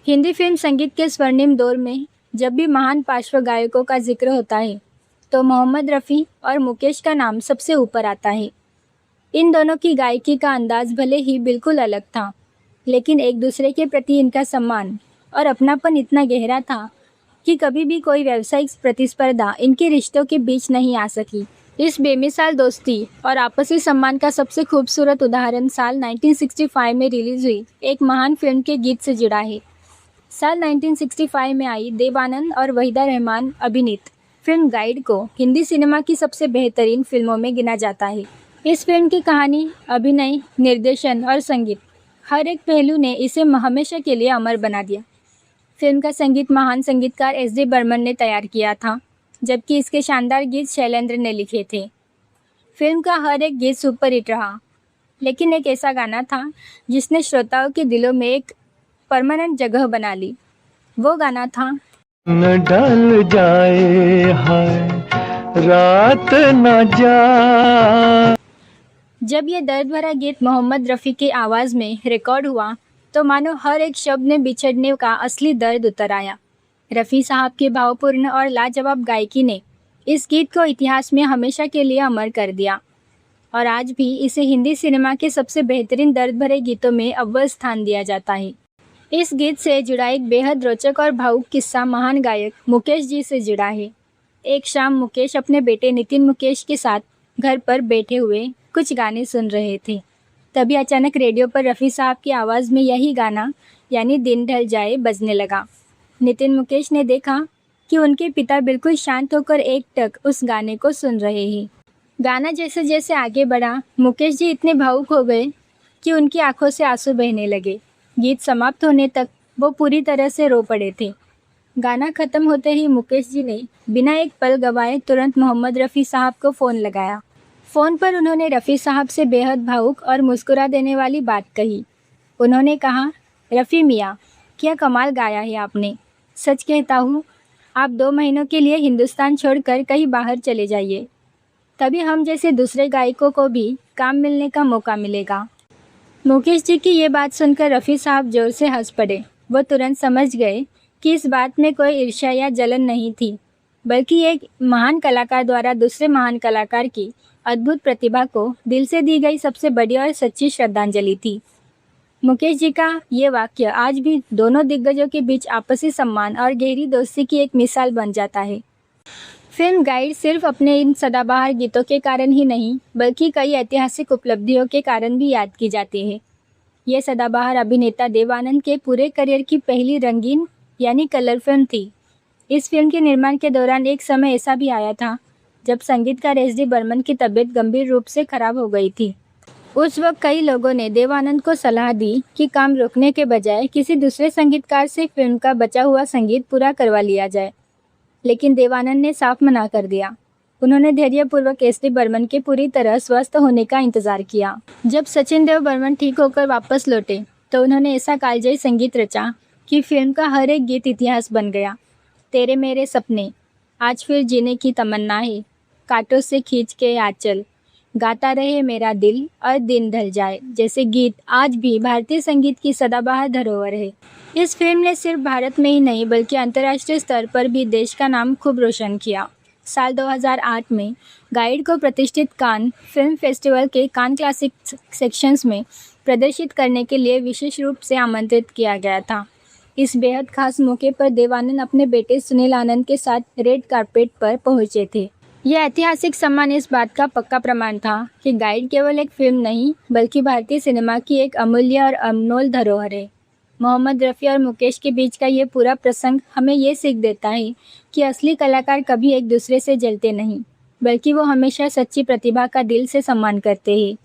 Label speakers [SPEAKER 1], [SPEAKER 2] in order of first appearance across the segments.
[SPEAKER 1] Hindi film संगीत के स्वर्णिम दौर में जब भी महान पार्श्व गायकों का जिक्र होता है तो मोहम्मद रफ़ी और मुकेश का नाम सबसे ऊपर आता है। इन दोनों की गायकी का अंदाज भले ही बिल्कुल अलग था, लेकिन एक दूसरे के प्रति इनका सम्मान और अपनापन इतना गहरा था कि कभी भी कोई व्यावसायिक प्रतिस्पर्धा इनके रिश्तों के बीच नहीं आ सकी। इस बेमिसाल दोस्ती और आपसी सम्मान का सबसे खूबसूरत उदाहरण साल 1965 में रिलीज हुई एक महान फिल्म के गीत से जुड़ा है। साल 1965 में आई देव आनंद और वहीदा रहमान अभिनीत फिल्म गाइड को हिंदी सिनेमा की सबसे बेहतरीन फिल्मों में गिना जाता है। इस फिल्म की कहानी, अभिनय, निर्देशन और संगीत, हर एक पहलू ने इसे हमेशा के लिए अमर बना दिया। फिल्म का संगीत महान संगीतकार एस.डी. बर्मन ने तैयार किया था, जबकि इसके शानदार गीत शैलेंद्र ने लिखे थे। फिल्म का हर एक गीत सुपरहिट रहा, लेकिन एक ऐसा गाना था जिसने श्रोताओं के दिलों में एक परमानेंट जगह बना ली। वो गाना था
[SPEAKER 2] न ढल जाए हाय रात न जाए।
[SPEAKER 1] जब ये दर्द भरा गीत मोहम्मद रफ़ी की आवाज़ में रिकॉर्ड हुआ तो मानो हर एक शब्द ने बिछड़ने का असली दर्द उतर आया। रफ़ी साहब की भावपूर्ण और लाजवाब गायकी ने इस गीत को इतिहास में हमेशा के लिए अमर कर दिया और आज भी इसे हिंदी सिनेमा के सबसे बेहतरीन दर्द भरे गीतों में अव्वल स्थान दिया जाता है। इस गीत से जुड़ा एक बेहद रोचक और भावुक किस्सा महान गायक मुकेश जी से जुड़ा है। एक शाम मुकेश अपने बेटे नितिन मुकेश के साथ घर पर बैठे हुए कुछ गाने सुन रहे थे। तभी अचानक रेडियो पर रफ़ी साहब की आवाज़ में यही गाना यानी दिन ढल जाए बजने लगा। नितिन मुकेश ने देखा कि उनके पिता बिल्कुल शांत होकर एकटक उस गाने को सुन रहे हैं। गाना जैसे जैसे आगे बढ़ा, मुकेश जी इतने भावुक हो गए कि उनकी आंखों से आंसू बहने लगे। गीत समाप्त होने तक वो पूरी तरह से रो पड़े थे। गाना ख़त्म होते ही मुकेश जी ने बिना एक पल गवाए तुरंत मोहम्मद रफ़ी साहब को फ़ोन लगाया। फ़ोन पर उन्होंने रफ़ी साहब से बेहद भावुक और मुस्कुरा देने वाली बात कही। उन्होंने कहा, रफ़ी मियाँ, क्या कमाल गाया है आपने। सच कहता हूँ, आप 2 महीनों के लिए हिंदुस्तान छोड़कर कहीं बाहर चले जाइए, तभी हम जैसे दूसरे गायकों को भी काम मिलने का मौका मिलेगा। मुकेश जी की ये बात सुनकर रफ़ी साहब ज़ोर से हंस पड़े। वो तुरंत समझ गए कि इस बात में कोई ईर्ष्या या जलन नहीं थी, बल्कि एक महान कलाकार द्वारा दूसरे महान कलाकार की अद्भुत प्रतिभा को दिल से दी गई सबसे बड़ी और सच्ची श्रद्धांजलि थी। मुकेश जी का ये वाक्य आज भी दोनों दिग्गजों के बीच आपसी सम्मान और गहरी दोस्ती की एक मिसाल बन जाता है। फिल्म गाइड सिर्फ अपने इन सदाबहार गीतों के कारण ही नहीं, बल्कि कई ऐतिहासिक उपलब्धियों के कारण भी याद की जाती है। ये सदाबहार अभिनेता देव आनंद के पूरे करियर की पहली रंगीन यानी कलर फिल्म थी। इस फिल्म के निर्माण के दौरान एक समय ऐसा भी आया था जब संगीतकार एस.डी. बर्मन की तबीयत गंभीर रूप से खराब हो गई थी। उस वक्त कई लोगों ने देव आनंद को सलाह दी कि काम रोकने के बजाय किसी दूसरे संगीतकार से फिल्म का बचा हुआ संगीत पूरा करवा लिया जाए, लेकिन देव आनंद ने साफ मना कर दिया। उन्होंने धैर्यपूर्वक एस.डी. बर्मन के पूरी तरह स्वस्थ होने का इंतजार किया। जब सचिन देव बर्मन ठीक होकर वापस लौटे तो उन्होंने ऐसा कालजयी संगीत रचा कि फिल्म का हर एक गीत इतिहास बन गया। तेरे मेरे सपने, आज फिर जीने की तमन्ना है, कांटों से खींच के आंचल, गाता रहे मेरा दिल और दिन ढल जाए जैसे गीत आज भी भारतीय संगीत की सदाबहार धरोहर है। इस फिल्म ने सिर्फ भारत में ही नहीं बल्कि अंतर्राष्ट्रीय स्तर पर भी देश का नाम खूब रोशन किया। साल 2008 में गाइड को प्रतिष्ठित कान फिल्म फेस्टिवल के कान क्लासिक सेक्शंस में प्रदर्शित करने के लिए विशेष रूप से आमंत्रित किया गया था। इस बेहद खास मौके पर देव आनंद अपने बेटे सुनील आनंद के साथ रेड कार्पेट पर पहुंचे थे। यह ऐतिहासिक सम्मान इस बात का पक्का प्रमाण था कि गाइड केवल एक फिल्म नहीं बल्कि भारतीय सिनेमा की एक अमूल्य और अनमोल धरोहर है। मोहम्मद रफ़ी और मुकेश के बीच का ये पूरा प्रसंग हमें ये सीख देता है कि असली कलाकार कभी एक दूसरे से जलते नहीं, बल्कि वो हमेशा सच्ची प्रतिभा का दिल से सम्मान करते हैं।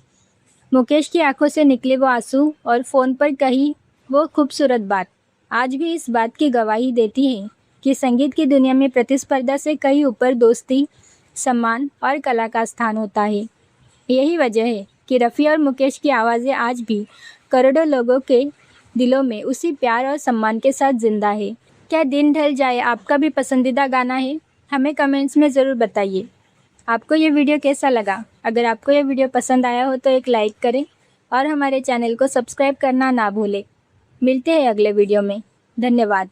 [SPEAKER 1] मुकेश की आंखों से निकले वो आंसू और फ़ोन पर कही वो खूबसूरत बात आज भी इस बात की गवाही देती है कि संगीत की दुनिया में प्रतिस्पर्धा से कहीं ऊपर दोस्ती, सम्मान और कला का स्थान होता है। यही वजह है कि रफ़ी और मुकेश की आवाज़ें आज भी करोड़ों लोगों के दिलों में उसी प्यार और सम्मान के साथ जिंदा है। क्या दिन ढल जाए आपका भी पसंदीदा गाना है? हमें कमेंट्स में ज़रूर बताइए। आपको ये वीडियो कैसा लगा? अगर आपको ये वीडियो पसंद आया हो तो एक लाइक करें और हमारे चैनल को सब्सक्राइब करना ना भूलें। मिलते हैं अगले वीडियो में। धन्यवाद।